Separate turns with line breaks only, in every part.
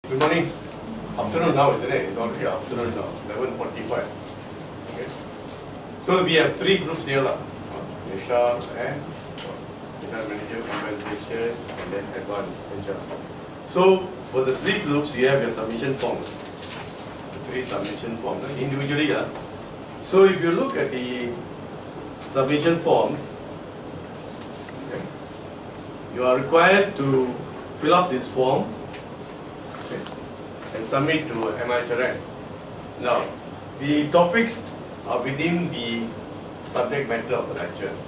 Good morning. Afternoon now, isn't it? It's already afternoon now, 11:45. Okay. So we have three groups here, HR and HR manager, compensation, and then advanced HR. So for the three groups, you have your submission forms. The three submission forms individually. So if you look at the submission forms, okay, you are required to fill up this form, okay, and submit to MIHRM. Now, the topics are within the subject matter of the lectures.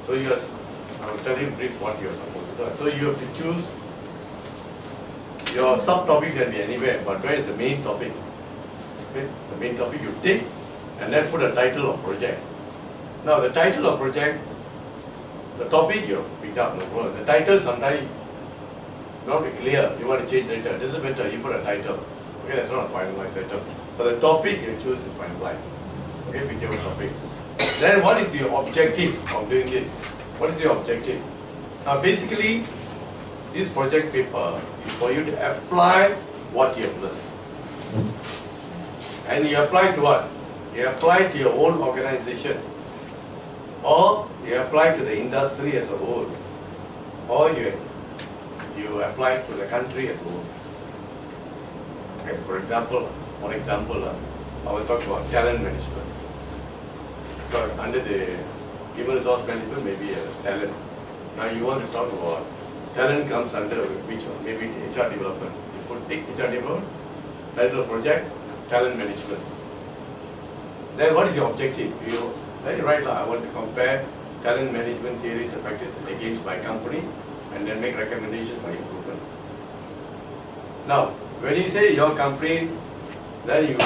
So I will tell you brief what you are supposed to do. So you have to choose your subtopics can be anywhere, but where is the main topic? Okay, the main topic you take and then put a title of project. Now the title of project, the topic you pick up, no problem. The title sometimes not be clear, you want to change later. This is better, you put a title. Okay, that's not a finalized title. But the topic you choose is finalized. Okay, whichever topic. Then what is the objective of doing this? What is your objective? Now basically, this project paper is for you to apply what you have learned. And you apply to what? You apply to your own organization, or you apply to the industry as a whole, or you apply to the country as a whole. Okay, for example, I will talk about talent management. Because under the human resource management, maybe as talent. Now you want to talk about talent comes under which one? Maybe HR development. You put take HR development, title of project, talent management. Then what is your objective? Very right, I want to compare talent management theories and practices against my company and then make recommendations for improvement. Now, when you say your company, then it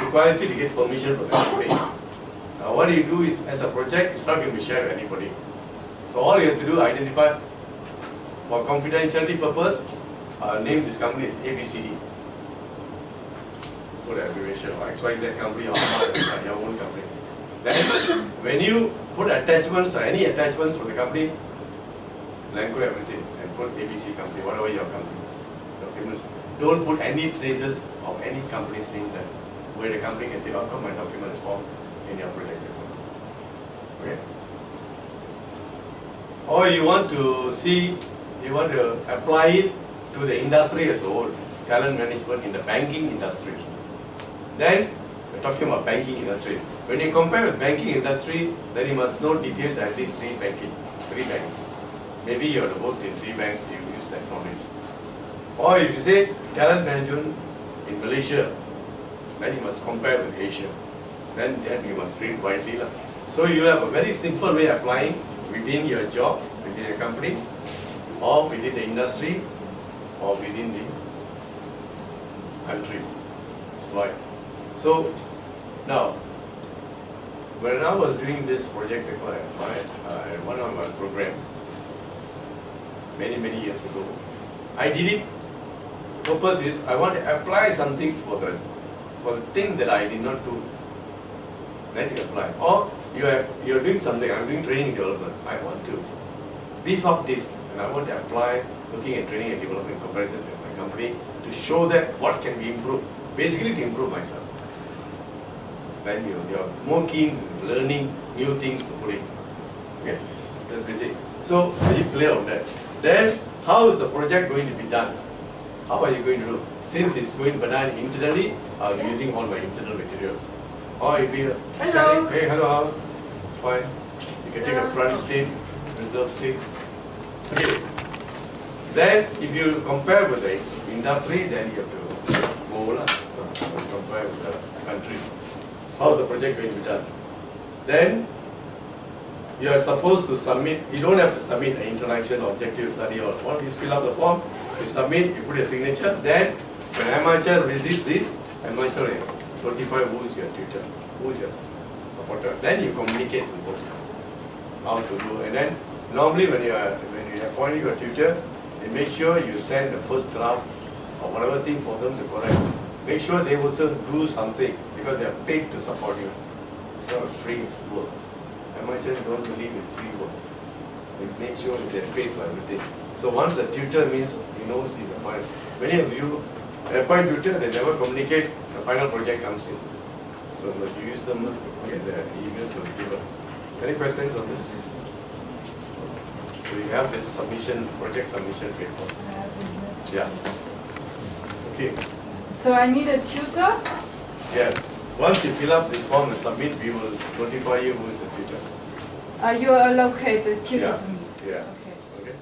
requires you to get permission from the company. Now what you do is, as a project, it's not going to be shared with anybody. So all you have to do, identify, for confidentiality purpose, name this company as ABCD. Put an abbreviation, or XYZ company, or your own company. Then, when you put attachments, or any attachments for the company, blank everything, and put ABC company, whatever your company. Documents. Don't put any traces of any company's name there, where the company can say, how come my document is formed in your project paper. Okay? Or you want to apply it to the industry as a whole, talent management in the banking industry. Then, we're talking about banking industry. When you compare with banking industry, then you must know details at least three banks. Maybe you have worked in 3 banks, you use that knowledge. Or if you say talent management in Malaysia, then you must compare with Asia. Then you must read widely. So you have a very simple way of applying within your job, within your company, or within the industry, or within the country. That's why. So now, when I was doing this project paper at one of my programs, many years ago, I did it. Purpose is I want to apply something for the thing that I did not do. Then you apply. Or you're doing something. I'm doing training and development. I want to beef up this, and I want to apply looking at training and development in comparison to my company to show that what can be improved. Basically to improve myself. Then you're more keen learning new things to put in. Okay, that's basic. So are you clear on that? Then how is the project going to be done? How are you going to do? Since it's going to be done internally, I'll be using all my internal materials. Or if you
hello.
Hey, hello. Fine. You can take a front seat, reserve seat. Okay. Then if you compare with the industry, then you have to move compare with the country. How is the project going to be done? Then you are supposed to submit. You don't have to submit an introduction, objective study, or what. You fill up the form, you submit, you put your signature. Then when MIHRM receives this, MIHRM notify who is your tutor, who is your supporter. Then you communicate with both how to do. And then normally when you are appointing your tutor, they make sure you send the first draft or whatever thing for them to correct. Make sure they also do something because they are paid to support you. It's not a free work. MIHRM don't believe in free work. They make sure that they are paid for everything. So once a tutor means he knows he's appointed. Many of you appoint tutor, they never communicate, the final project comes in. So you use them, okay, the emails will be given. Any questions on this? So you have this submission, project submission paper. Yeah. Okay.
So I need a tutor?
Yes. Once you fill up this form and submit, we will notify you who is the tutor.
You allocate the tutor
Yeah.
to me?
Yeah.
Okay.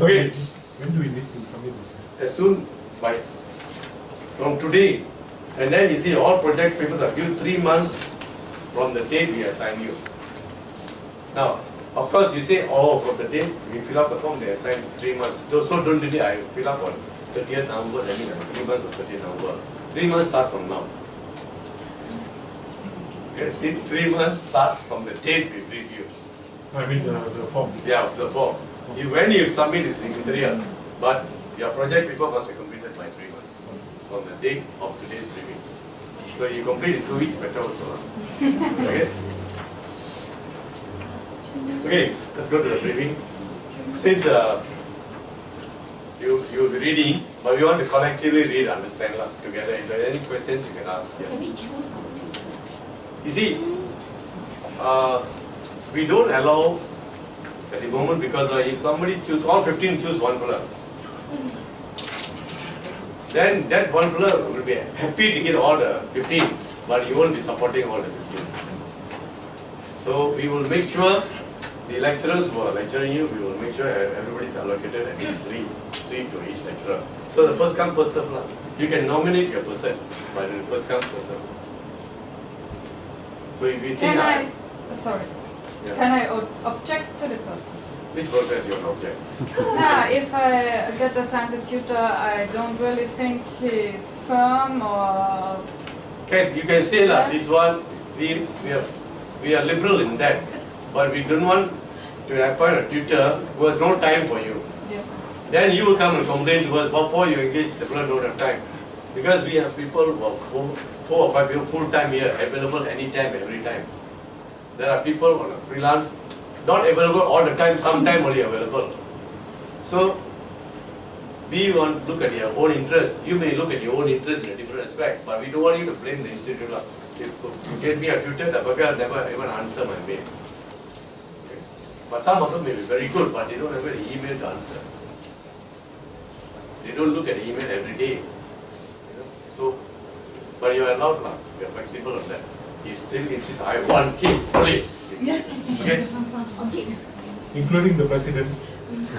Okay.
When do we need to submit this?
As soon by from today, and then you see all project papers are due 3 months from the date we assign you. Now, of course, you say, oh, from the date we fill up the form, they assign 3 months. So don't really, I fill up on 30th November, I mean 3 months or 30th November. 3 months start from now. Okay, 3 months starts from the date we brief you.
I mean the form.
Yeah, the form. When you submit, it's immaterial, but your project paper must be completed by 3 months from the date of today's briefing. So you complete in 2 weeks, better also. Okay. Okay, let's go to the briefing. Since you'll be reading, but we want to collectively read, understand together. If there are any questions, you can ask. Yeah.
Can we choose something?
You see, we don't allow at the moment because if somebody choose all 15 choose one color, then that one color will be happy to get all the 15, but you won't be supporting all the 15. So we will make sure the lecturers who are lecturing you, we will make sure everybody is allocated at least three to each lecturer. So the first come first serve. You can nominate your person, but the first come first serve. So if you think
Can I object to the person?
which worker is your object?
If I get assigned a tutor, I don't really think he's firm or...
You can say this one, we are liberal in that, but we don't want to appoint a tutor who has no time for you.
Yeah.
Then you will come and complain to us, before you engage, the people don't have time. Because we have people who are 4 or 5 people full time here, available anytime, every time. There are people on a freelance, not available all the time, sometime only available. So, we want to look at your own interest. You may look at your own interest in a different aspect, but we don't want you to blame the institute. If you get me a tutor, the bugger never even answer my mail. Okay. But some of them may be very good, but they don't have an email to answer. They don't look at the email every day. So, but you are allowed, you are flexible on that. He still insists, I want kid only. Okay?
Including the president.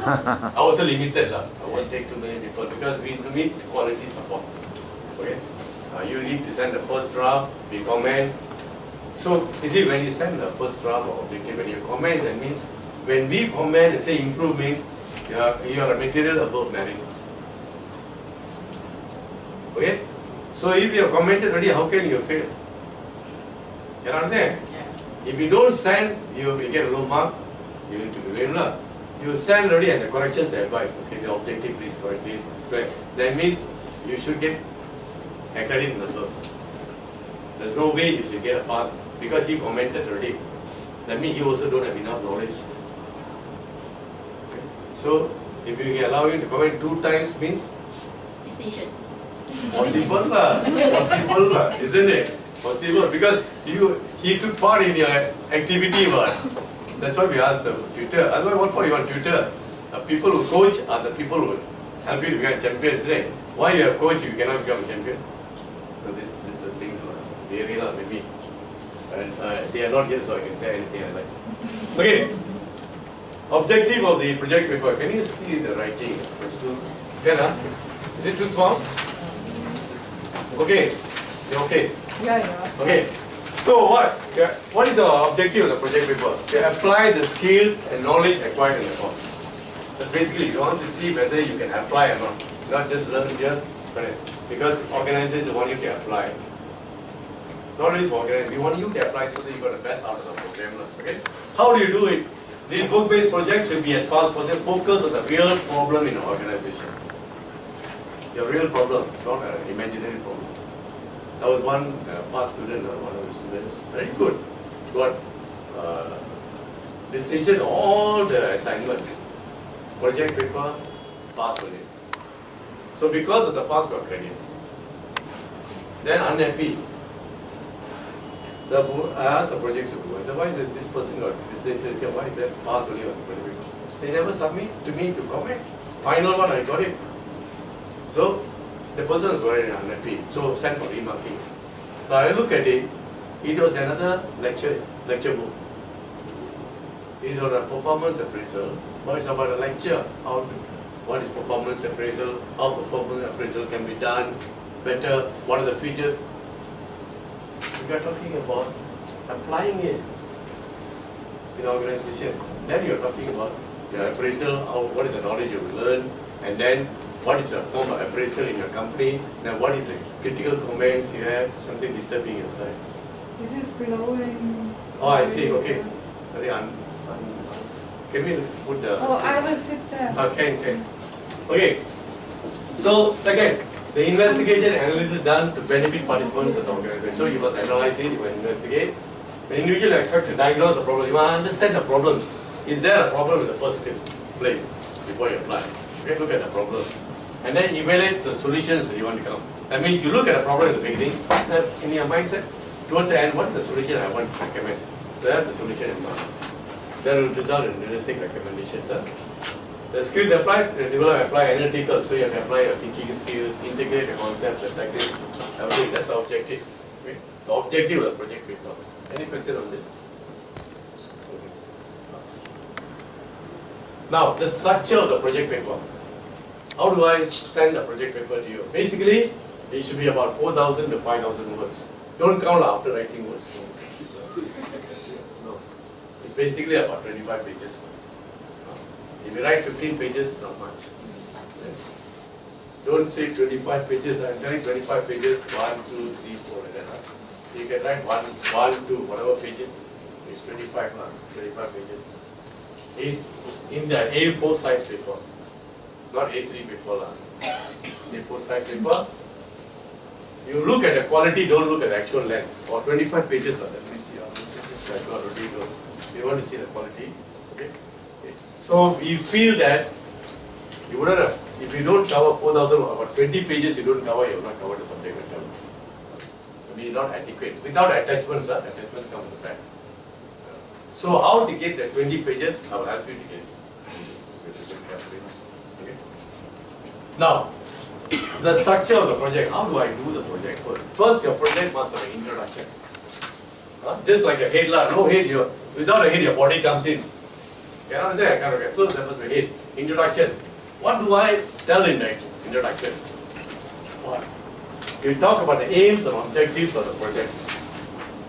I also limited, I won't take too many people because we need quality support. Okay? You need to send the first draft, we comment. So, you see, when you send the first draft or objective, when you comment, that means when we comment and say improve means you are a material above merit. Okay? So, if you have commented already, how can you fail? You understand? Yeah. If you don't send, you will get a low mark, you need to be blamed. You send already and the corrections are advised. Okay, the objective, please correct this. Correct. That means you should get a credit number. There's no way you should get a pass because he commented already. That means you also don't have enough knowledge. Okay. So, if you allow him to comment 2 times means?
Distinction.
Possible isn't it? Possible because he took part in your activity. That's why we asked the tutor. Otherwise, what for you want tutor? The people who coach are the people who help you to become champions, right? Why you have coach, you cannot become a champion? So this is the things they really maybe. And they are not here, so I can tell anything I like. Okay. Objective of the project paper. Can you see the writing? Is it too small? Okay. You're okay.
Yeah.
Okay. So what? Yeah. What is the objective of the project paper? To apply the skills and knowledge acquired in the course. That's basically you want to see whether you can apply or not just learn here, because organizers want you to apply. Not only for organizers, we want you to apply so that you got the best out of the program. Okay? How do you do it? These book-based projects should be as far as possible focused on the real problem in an organization. Your real problem, not an imaginary problem. That was one past student, one of the students, very good. Got distinction all the assignments. Project paper, passed on it. So because of the pass got credit. Then unhappy. I asked the project supervisor, why is this person got distinction? He said, why is that pass only on the project paper? They never submit to me to comment. Final one, I got it. So the person was very unhappy. So sent for remarking. So I look at it. It was another lecture book. It is on a performance appraisal, but it's about a lecture. What is performance appraisal? How performance appraisal can be done better? What are the features? We are talking about applying it in organization. Then you are talking about the appraisal, what is the knowledge you will learn, and then what is the form of appraisal in your company, then what is the critical comments you have, something disturbing your side.
This is blowing.
Oh, I see, okay. Very can we put the...
Oh, I will sit there.
Okay. Okay. So, second, the investigation and analysis done to benefit participants of the organization. So, you must analyze it, you must investigate. The individual expect to diagnose the problem. You must understand the problems. Is there a problem in the first place before you apply? Okay, look at the problem. And then evaluate the solutions that you want to come. I mean, you look at a problem in the beginning, in your mindset, towards the end, what is the solution I want to recommend? So, have the solution in mind. That will result in realistic recommendations. The skills applied, apply analytical, so you have to apply your thinking skills, integrate the concepts, the techniques, everything. That's the objective. Okay? The objective of the project paper. Any question on this? Okay. Now, the structure of the project paper. How do I send the project paper to you? Basically, it should be about 4,000 to 5,000 words. Don't count after writing words. No. It's basically about 25 pages. If you write 15 pages, not much. Don't say 25 pages. I'm telling 25 pages, 1, 2, 3, 4, like that. You can write 1, 2, whatever pages. It's 25 pages. It's in the A4 size paper, not A3 paper. A4 size paper. You look at the quality, don't look at the actual length. Or 25 pages. Let me see how many pages I got already. You want to see the quality. Okay. So we feel that you wouldn't have, if you don't cover 4,000, about 20 pages you don't cover, you have not covered the subject matter. It is not adequate. Without attachments, attachments come in the back. So how to get the 20 pages? I will help you to get it. Okay. Now, the structure of the project. How do I do the project? First, your project must have an introduction. Just like a head, no head, without a head your body comes in. Cannot say I cannot get. So that was the head. Introduction. What do I tell in the introduction? What? You talk about the aims and objectives of the project.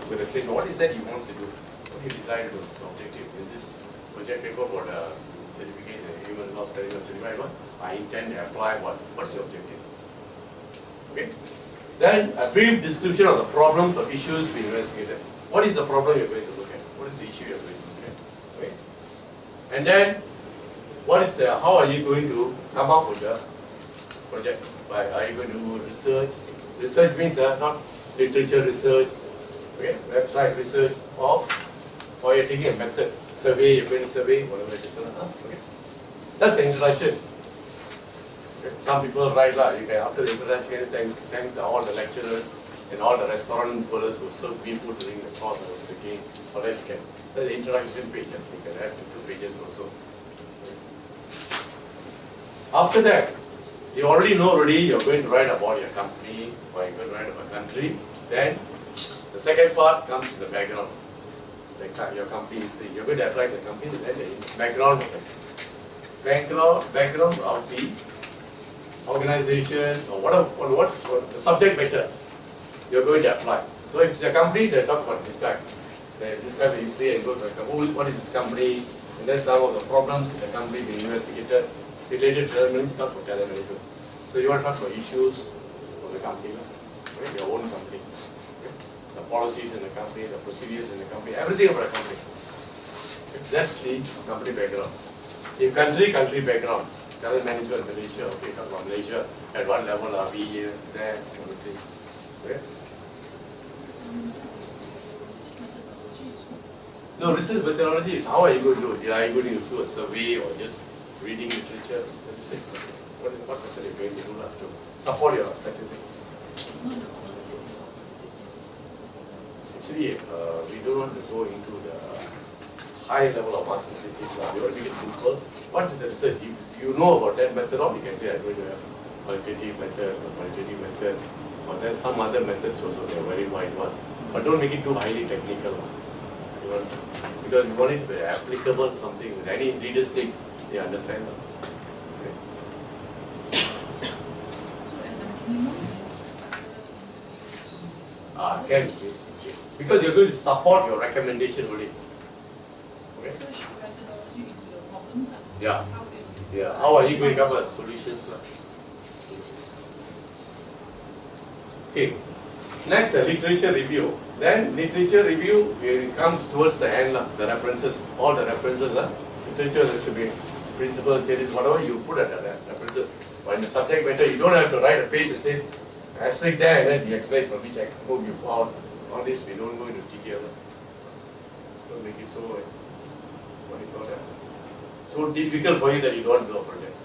With a statement, what is that you want to do? What you decide to do? The objective in this project paper for the certificate, the human resource management certified one. I intend to apply what? What's your objective? Okay. Then a brief description of the problems or issues being investigated. What is the problem you're going to look at? What is the issue you're going to look at? Okay. And then, how are you going to come up with the project? Are you going to do research? Research means not literature research, okay, website research, or you're taking a method, survey, you're going to survey, whatever it is. Okay. That's the introduction. Okay. Some people write, you can, after the introduction, thank all the lecturers and all the restaurant owners who served me food during the course I was taking. Or else you can, that's the introduction page, you can add to 2 pages also. After that, you already know you're going to write about your company or you're going to write about a country. Then the second part comes in the background. Your company is you're going to apply the company, then the background of the organization or what the subject matter you're going to apply. So if it's a company, they talk about describe the history and go to what is this company, and then some of the problems in the company being investigated. Related to talk about telemanagement. So you want to talk about issues of the company, right? Your own company, okay? The policies in the company, the procedures in the company, everything about a company. Okay? That's the company background. If country background, talent management, Malaysia, okay, talk about Malaysia, at what level are we here, there, everything. Okay? No, research methodology is how are you going to do it? Are you going to do a survey or just reading literature? That's it. what method you're going to do to support your statistics? Actually, we don't want to go into the high level of master thesis. We want to make it simple. What is the research? If you know about that method, or you can say I'm going to have qualitative method or quantitative method, or then some other methods also. They are very wide one, but don't make it too highly technical. You want, because we want it to be applicable to something with any readers think they understand. Okay. Can yes, okay. Because you're going to support your recommendation only. Okay. Yeah. Yeah. How are you going to come up with solutions? Okay. Next, the literature review. Then literature review it comes towards the end, the references, all the references. Literature there should be principles, theories, whatever you put at the references. But in the subject matter, you don't have to write a page to say asterisk there and then you explain from which book you found. All this we don't go into detail. Don't make it so what do you call that? So difficult for you that you don't do a project.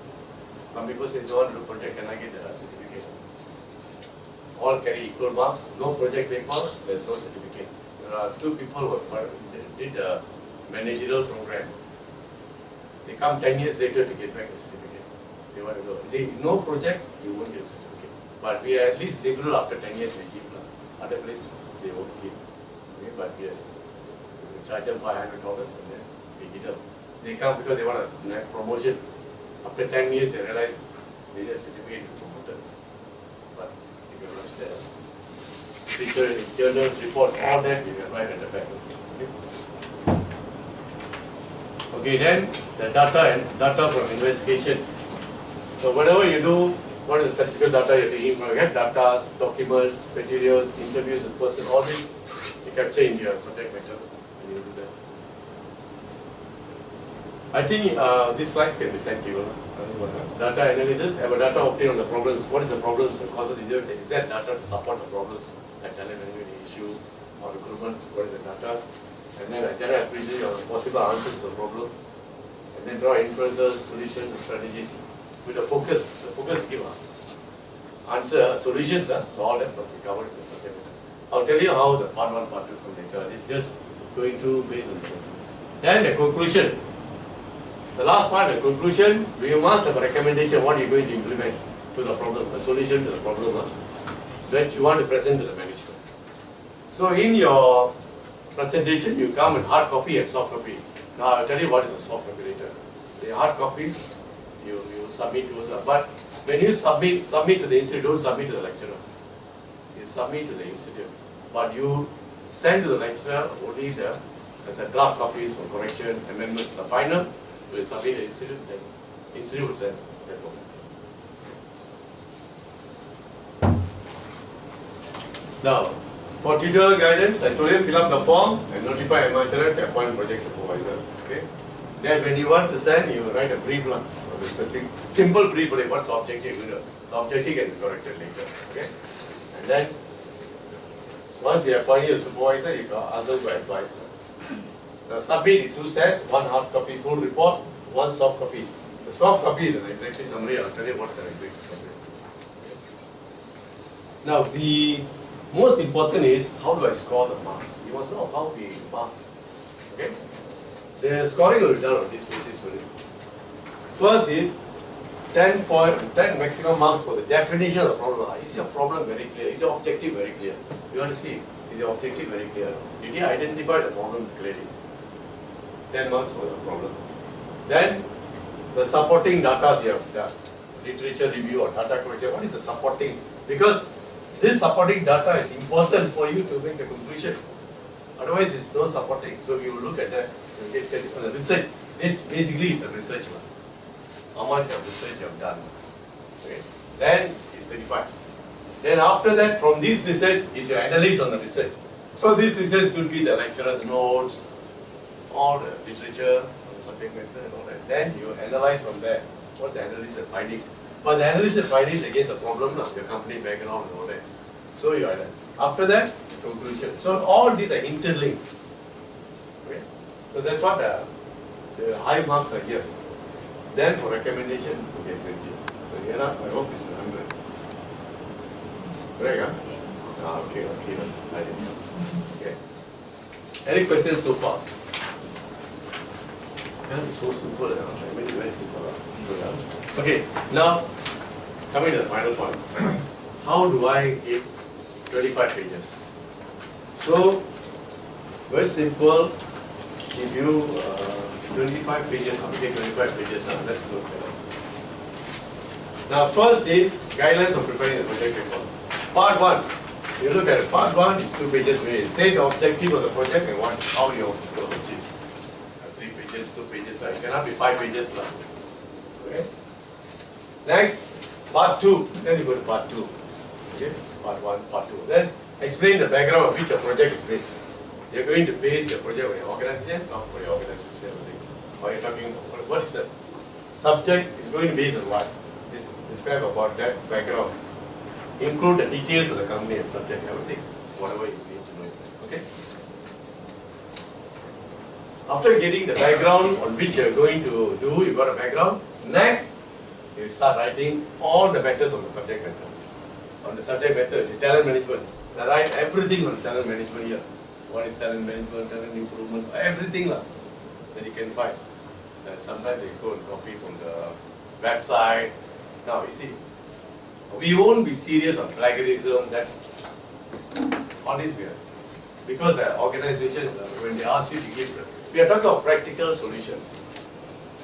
Some people say don't do a project, can I get the certificate? All carry equal marks, no project paper, there is no certificate. There are two people who did a managerial program. They come 10 years later to get back a certificate. They want to go. You see, no project, you won't get a certificate. But we are at least liberal after 10 years we give. Other places they won't give. Okay, but yes, we charge them $500 and then we get up. They come because they want a promotion. After 10 years they realize they need a certificate to promote them. But if you rush there, teacher, journals, report, all that you can write at the back. Okay, okay then the data from investigation. So whatever you do, what is the statistical data you're taking from? You get data, documents, materials, interviews with person, all this you capture in your subject matter and you do that. I think these slides can be sent to you. Data analysis, have a data obtained on the problems. What is the problems and causes? Is that data to support the problems? Like talent management issue or recruitment, what is the data? And then I generate appreciation of possible answers to the problem. And then draw inferences, solutions, and strategies. With the focus give answer, solutions, so all that will be covered in the subject matter. I'll tell you how the part 1, part 2 come later. It's just going through based on the conclusion. Then the conclusion. The last part, the conclusion, you must have a recommendation what you're going to implement to the problem, a solution to the problem that you want to present to the management. So in your presentation, you come in hard copy and soft copy. Now I'll tell you what is a soft copy later. The hard copies, you submit to us. But when you submit to the institute, don't submit to the lecturer. You submit to the institute. But you send to the lecturer only as a draft copies for correction, amendments. The final will submit to the institute, then the institute will send that one. Now, for tutorial guidance, I told you fill up the form and notify MIHRM to appoint project supervisor. Okay. Then when you want to send, you write a brief line. Simple brief, what's the objective? The objective can be corrected later. Okay? And then, once we appoint you a supervisor, you can ask them to advise. Now, submit in 2 sets, 1 hard copy full report, 1 soft copy. The soft copy is an executive summary. I'll tell you what's an executive summary. Okay? Now, the most important is how do I score the marks? You must know how we mark. Okay? The scoring will be done on this basis. First is 10 maximum marks for the definition of the problem. Is your problem very clear? Is your objective very clear? You want to see, is your objective very clear? Did you identify the problem clearly? 10 marks for the problem. Then the supporting data you have done. Literature review or data collection. What is the supporting? Because this supporting data is important for you to make a conclusion. Otherwise, it's no supporting. So you look at that. You get the research. This basically is a research one. How much of research you have done. Okay. Then it's 35. Then after that, from this research is your analysis on the research. So this research could be the lecturer's notes, all the literature, the subject matter and all that. Then you analyze from there. What's the analysis and findings? But the analysis and findings against the problem of your company background and all that. So you are after that, conclusion. So all these are interlinked. Okay. So that's what the high marks are here. Then for recommendation, you get 20. So, I hope it's 100. Correct, huh? Ah, okay, okay. I didn't know. Okay. Any questions so far? It's so simple. I mean, very simple. Okay, now coming to the final point. How do I give 25 pages? So, very simple. Give you 25 pages. How to get 25 pages? Now, let's look at it. Now, first is guidelines of preparing the project report. Part 1. You look at it. Part 1 is 2 pages. State the objective of the project and how you want to achieve. 3 pages, 2 pages. It cannot be 5 pages. Okay. Next, part 2. Then you go to part 2. Okay. Part 1, part 2. Then explain the background of which your project is based. You're going to base your project on your organization, not for your organization. Or you're talking about what is the subject is going to be based on what? Describe about that background. Include the details of the company and subject, everything, whatever you need to know. Okay? After getting the background on which you are going to do, you got a background. Next, you start writing all the matters on the subject matter. On the subject matter, it's talent management. I write everything on talent management here. What is talent management, talent improvement, everything that you can find. And sometimes they go and copy from the website. Now, you see, we won't be serious on plagiarism, that on it we are. Because organizations, when they ask you to give, we are talking of practical solutions.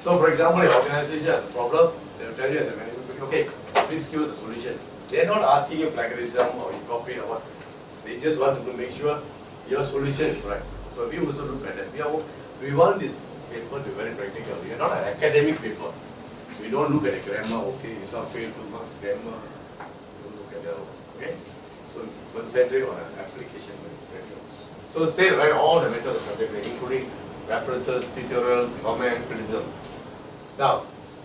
So, for example, your organization has a problem, they will tell you as a management, okay, please give us a solution. They are not asking you plagiarism or you copied or what. They just want to make sure your solution is right. So, we also look at that. We want this paper to be very practical. We are not an academic paper. We don't look at the grammar, okay, you saw failed 2 marks, grammar, don't look at that, okay? So concentrate on an application. So stay right all the methods of subject matter, including references, tutorials, comment, criticism. Now,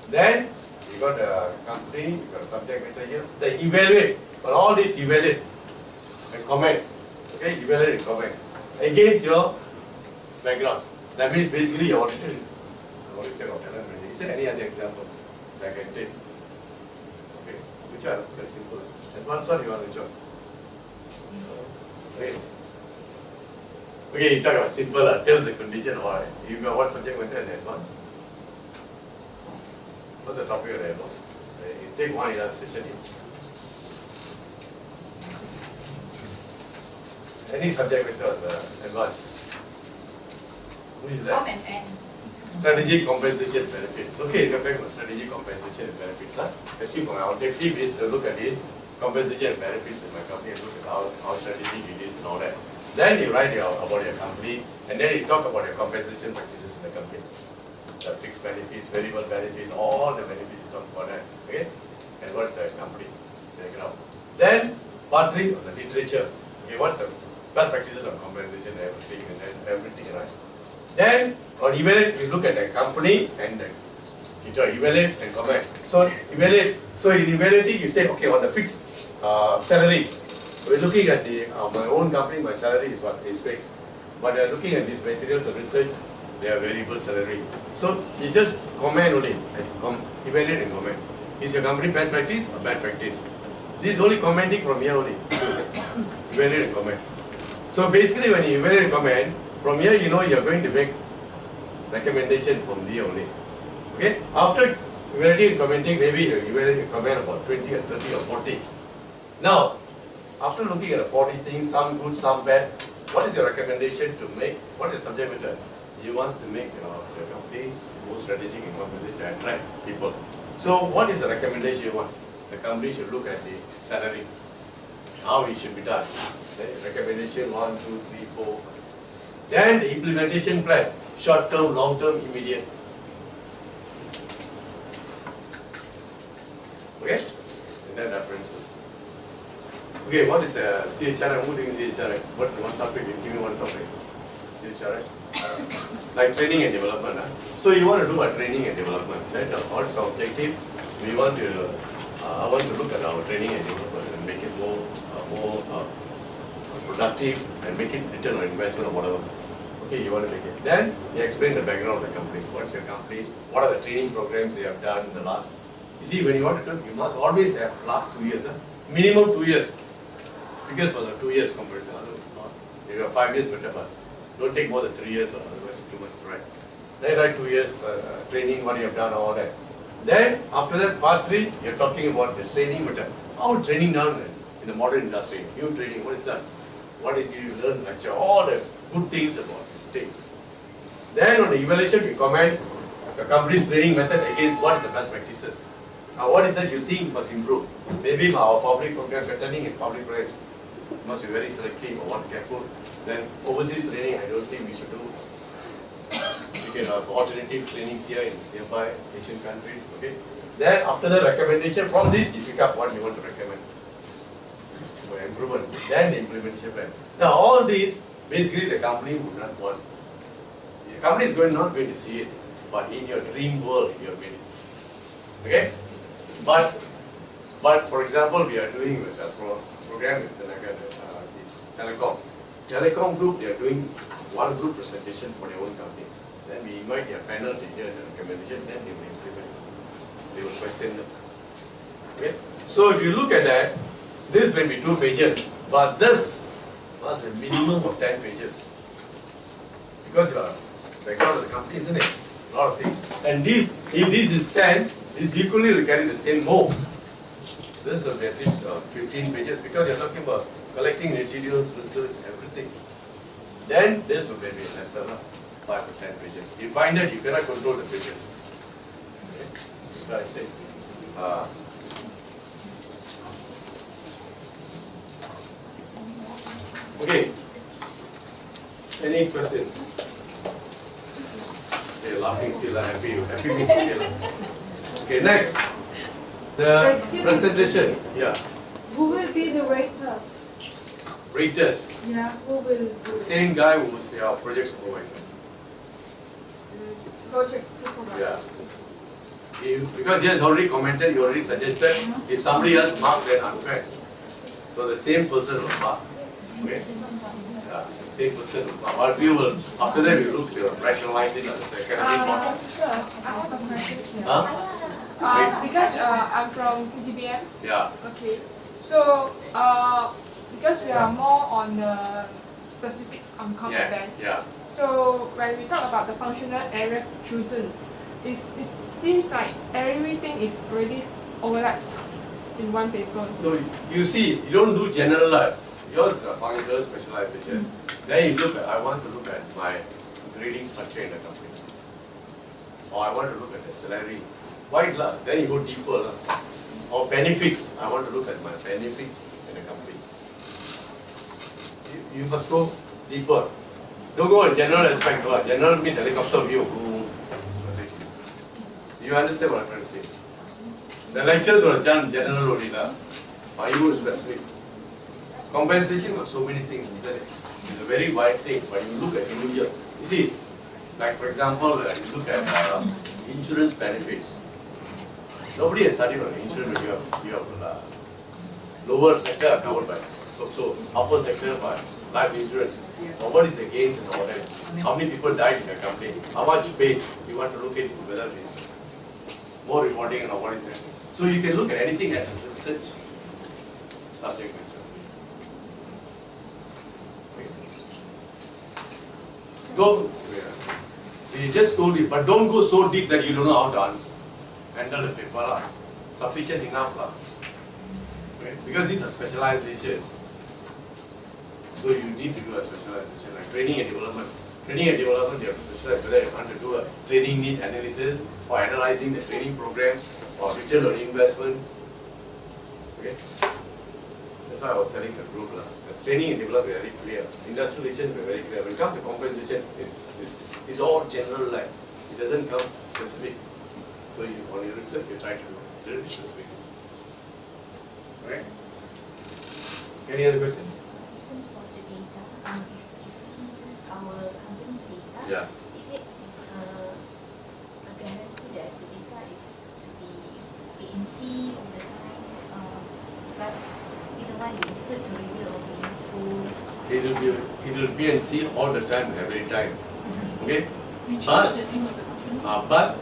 then you got the company, you got a subject matter here, then evaluate, for all this evaluate and comment, okay, evaluate and comment against your background. That means basically you audited what is kind of talent management. Is there any other example? Like I did. Okay. Which are very simple. Advanced one you want to join. Okay. Okay, you talk about simple, tell the condition or you got what subject matter in advance. What's the topic of the advance? You take one illustration each. Any subject matter on the advance. Who is that?
Com and N.
Strategic compensation benefits. Okay, come back on strategic compensation and benefits. Assume my objective is to look at the compensation and benefits in my company and look at how strategic it is and all that. Then you write about your company and then you talk about your compensation practices in the company. The fixed benefits, variable benefits, all the benefits you talk about that. Okay? And what's the company background. Then part 3 on the literature. Okay, what's the best practices on compensation and everything, right? Then, on evaluate, we look at the company and the evaluate and comment. So, evaluate. So, in evaluating, you say, okay, on the fixed salary, we're looking at the my own company, my salary is what is fixed. But looking at these materials of research, they are variable salary. So, you just comment only, evaluate and comment. Is your company best practice or bad practice? This is only commenting from here only. Evaluate and comment. So, basically, when you evaluate and comment, from here, you know you are going to make recommendation from here only. Okay? After evaluating and commenting, maybe you evaluate and comment about 20 or 30 or 40. Now, after looking at the 40 things, some good, some bad, what is your recommendation to make? What is the subject matter? You want to make your company more strategic in compensation to attract people. So, what is the recommendation you want? The company should look at the salary, how it should be done. The recommendation 1, 2, 3, 4. Then the implementation plan, short term, long term, immediate. Okay? And then references. Okay, what is the CHRM? Who doing CHRM? What's the one topic? Give me one topic. CHRM. Like training and development. So you want to do a training and development. Right? What's the objective? We want to, I want to look at our training and development and make it more productive and make it return on investment or whatever. Okay, you want to make it. Then you explain the background of the company. What's your company? What are the training programs they have done in the last? You see, when you want to do, you must always have last 2 years, minimum 2 years. Because for the 2 years compared to others, if you have 5 years better, but don't take more than 3 years or otherwise too much to write. Then write 2 years training, what you have done, all that. Then after that, part 3, you're talking about the training method. How training done in the modern industry? New training, what is that? What did you learn? Lecture, all the good things about things. Then on the evaluation, you comment the company's training method against what is the best practices. Now, what is that you think must improve? Maybe our public program attending in public price must be very selective or what careful. Then overseas training, I don't think we should do. We can have alternative trainings here in nearby Asian countries. Okay. Then after the recommendation from this, you pick up what you want to recommend for improvement. Then the implementation plan. Now all these, basically the company would not want. The company is not going to see it, but in your dream world you have made it. Okay. But for example, we are doing with a program with this telecom group. They are doing one group presentation for their own company. Then we invite their panel to hear the recommendation. Then they will implement. They will question them. Okay. So if you look at that, this may be 2 pages, but this must be minimum of 10 pages because your background of the company, isn't it? A lot of things. And this, if this is 10, this equally will carry the same more. This will be at least 15 pages because you're talking about collecting materials, research, everything. Then this will be lesser, 5 to 10 pages. You find that you cannot control the pages. Okay? That's what I say. Okay. Any questions? Say laughing still, happy means still. Okay, next. The presentation. Yeah.
Who will be the raters?
Raters.
Yeah, who will do
The same guy who was our project supervisor.
project supervisor?
Yeah. Because he has already commented, he already suggested, if somebody else marked, then unfair. So the same person will mark. Okay? Yeah, the same person will mark. But we will, after that we look, we will rationalize it on the secondary mark.
Sir, I have a question here.
Huh?
Because I'm from CCBM.
Yeah.
Okay. So because we are more on the specific content band.
Yeah.
So when we talk about the functional area chosen, it seems like everything is already overlaps in one paper.
No, you see, you don't do general life. Yours is a functional specialization. Then you look at, I want to look at my grading structure in the company. Or I want to look at the salary. Wide lah. Then you go deeper lah. Or benefits. I want to look at my benefits in the company. You must go deeper. Don't go on general aspects. General means helicopter view. You understand what I'm trying to say? The lectures were done general only lah. But you go specific. Compensation was so many things, isn't it? It's a very wide thing, but you look at individual. You see, like for example, you look at insurance benefits. Nobody has studied on insurance. You have lower sector are covered by so upper sector by life insurance. Or what is the gains and all that? How many people died in the company? How much paid? You want to look at whether it's more rewarding or what is it? So you can look at anything as a research subject matter. Go, we just told you, but don't go so deep that you don't know how to answer. Handle the paper, sufficient enough. Right? Because this is a specialization. So you need to do a specialization, like training and development. Training and development, you have to specialize whether you want to do a training need analysis or analyzing the training programs or return on investment. Okay? That's why I was telling the group. Because training and development is very clear. Industrialization is very clear. When it comes to compensation, it's all general like. It doesn't come specific. So you, on your research, you try to do it very specific. Right? Any other questions?
In terms of the data, if we use our company's data,
Yeah.
is it a guarantee that the data is to be ANC all the time? Plus, either one is good to review or meaningful.
It will be and see all the time, every time. Okay?
We change the name of the company.
But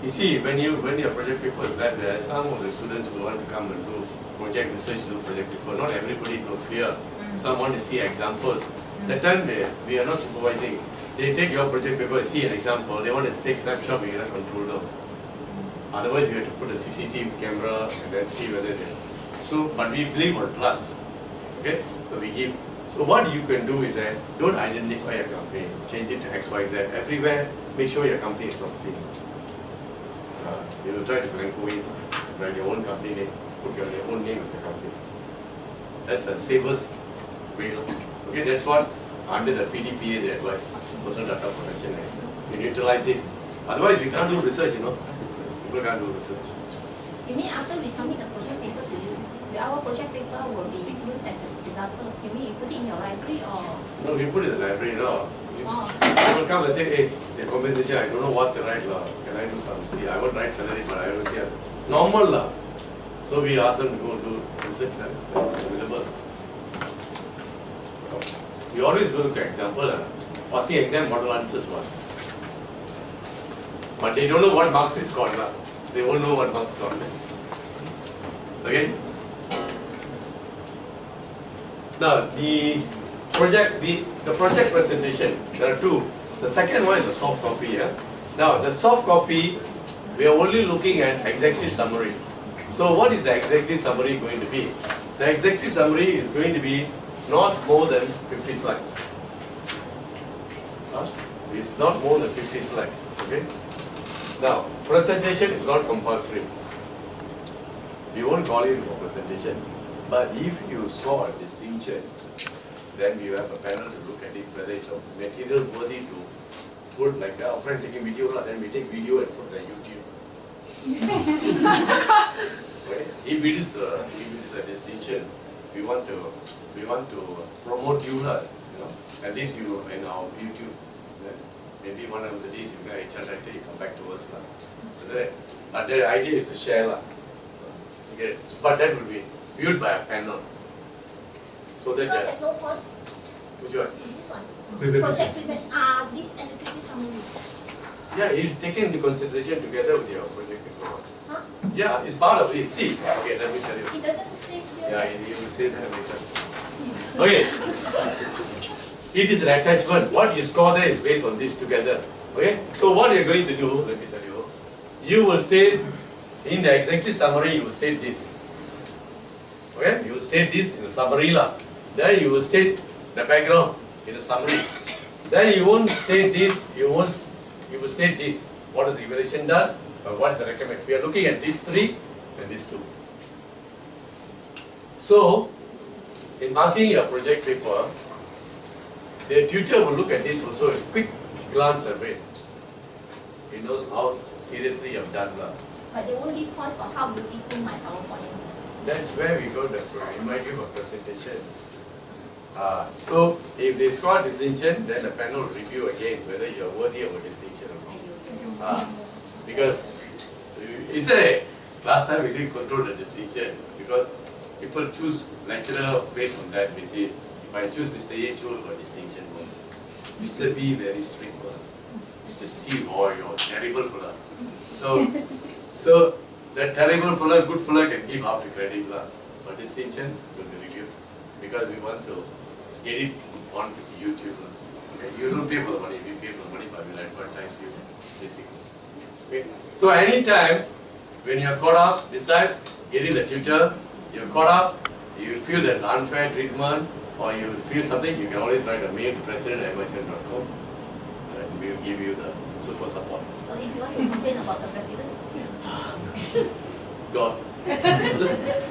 You see, when your project paper is lab, there are some of the students who want to come and do project research, do project paper. Not everybody knows clear. Some want to see examples. That time we are not supervising. They take your project paper, see an example. They want to take snapshot, we cannot control them. Otherwise, we have to put a CCTV camera and then see whether they. So, but we believe on trust. Okay, so we give. So what you can do is that don't identify your company, change it to XYZ everywhere. Make sure your company is not seen. You will try to blanco in, write your own company name, put your own name as a company. That's the safest way. Okay, that's what under the PDPA they advise, Personal Data Protection Act. You neutralize it. Otherwise, we can't do research. People can't do research.
You mean after we submit the project paper to you, our project paper will be used as an example? You mean you put it in your library or?
No, we put it in the library. They will come and say, hey, the compensation, I don't know what to write. Can I do some? See, I would write salary, but I will see. Normal. So we ask them to go do research. That's available. We always look at example. Passing exam model answers one. But they don't know what marks is called. They won't know what marks is called. Okay? Now, the project presentation, there are two. The second one is the soft copy. Now, the soft copy, we are only looking at executive summary. So, what is the executive summary going to be? The executive summary is going to be not more than 50 slides. It's not more than 50 slides. Okay? Now, presentation is not compulsory. We won't call it for presentation. But if you saw a distinction, then you have a panel to look at it, whether it's a material worthy to put, like our friend taking video, then we take video and put on YouTube. Okay? If it is a distinction, we want to promote you, at least you in our YouTube. Maybe one of the days you get HR director, you come back to us. But the idea is to share. Okay? But that will be viewed by a panel. So that
there's no points?
Which one?
This one.
Presentation.
Project present, this executive summary.
Yeah, it's taken into consideration together with your project paper.
Huh?
Yeah, it's part of it. See, okay, let me tell you.
It doesn't say here.
Yeah, you will say that later. Okay. It is an attachment. What you score there is based on this together. Okay? So what you are going to do, let me tell you, you will state, in the executive summary, you will state this. Okay? You will state this in the summary. Then you will state the background in the summary. Then you won't state this, you will state this. What is the evaluation done? Or what is the recommendation? We are looking at these three and these two. So, in marking your project paper, the tutor will look at this also, a quick glance at it. He knows how seriously you have done.
But they won't give points for how beautiful my PowerPoint is.
That's where we go to remind you of presentation. So, if they score distinction, then the panel will review again whether you are worthy of a distinction or not. Because, last time we didn't control the distinction because people choose lecturer based on that basis. If I choose Mr. A, choose for distinction one. Mr. B, very strict one. Mr. C, oh, you're terrible fella. So that terrible fella, good fella can give half the credit. But distinction will be reviewed because we want to get it on YouTube. Okay? You don't pay for the money, we pay for the money, but we'll advertise you, basically. Okay? So anytime when you're caught up, decide getting the tutor, you're caught up, you feel there's unfair treatment, or you feel something, you can always write a mail to president@MIHRM.com and we'll give you the super support.
So if you want to complain about the president?
God.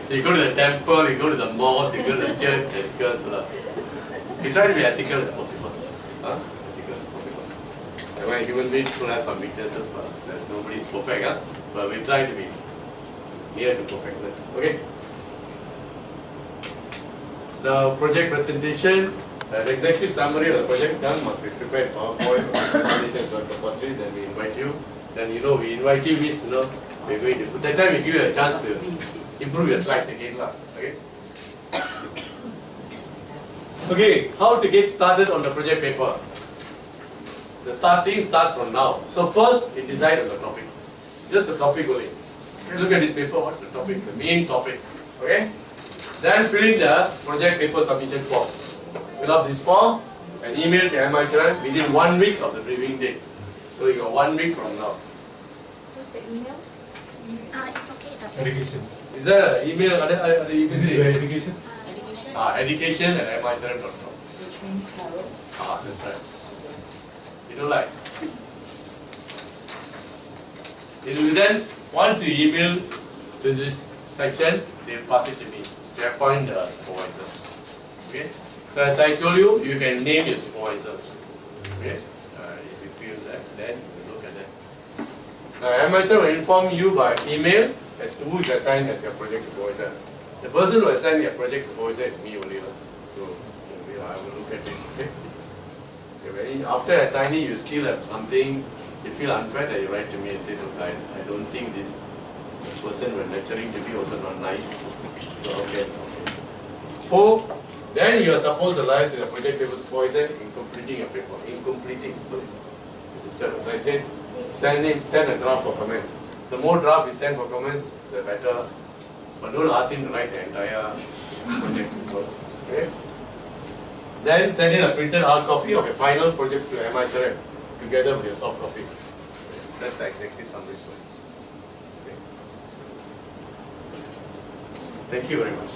You go to the temple, you go to the mosque, you go to the church, and curse. You try to be ethical as possible. Ethical as possible. And when human beings will have some weaknesses, but nobody is perfect. But we try to be near to perfectness. Okay? The project presentation, the executive summary of the project done must be prepared PowerPoint or presentations or compulsory. Then we invite you. Then we invite you means we're going to. That time we give you a chance to improve your slides again, okay? Okay, how to get started on the project paper? The starting starts from now. So first, you decide on the topic. Just the topic only. Okay, look at this paper, what's the topic? The main topic. Okay? Then fill in the project paper submission form. Fill up this form and email to MIHRM within 1 week of the briefing date. So you got 1 week from now.
What's the email? It's okay.
Education.
Is there an email? Are you
Is it
busy?
the education?
Education.
Education@mihram.com.
Which means Carol.
That's right. You don't like. It will then, once you email to this section, they will pass it to me. They appoint the supervisor. Okay? So as I told you, you can name your supervisor. Okay? If you feel that, then you look at that. Now, MIHRM will inform you by email as to who is assigned as your project supervisor. The person who assigned your project supervisor is me only. So, I will look at it. Okay? After assigning, you still have something, you feel unfair, that you write to me and say, look, I don't think this person when lecturing to be also not nice. So, okay. 4, then you are supposed to liaise with the project paper supervisor in completing your paper. So, as I said, send a draft for comments. The more draft you send for comments, the better. But don't ask him to write the entire project report. Okay? Then send in a printed hard copy of your final project to MIHRM together with your soft copy. That's exactly summary slides. Okay. Thank you very much.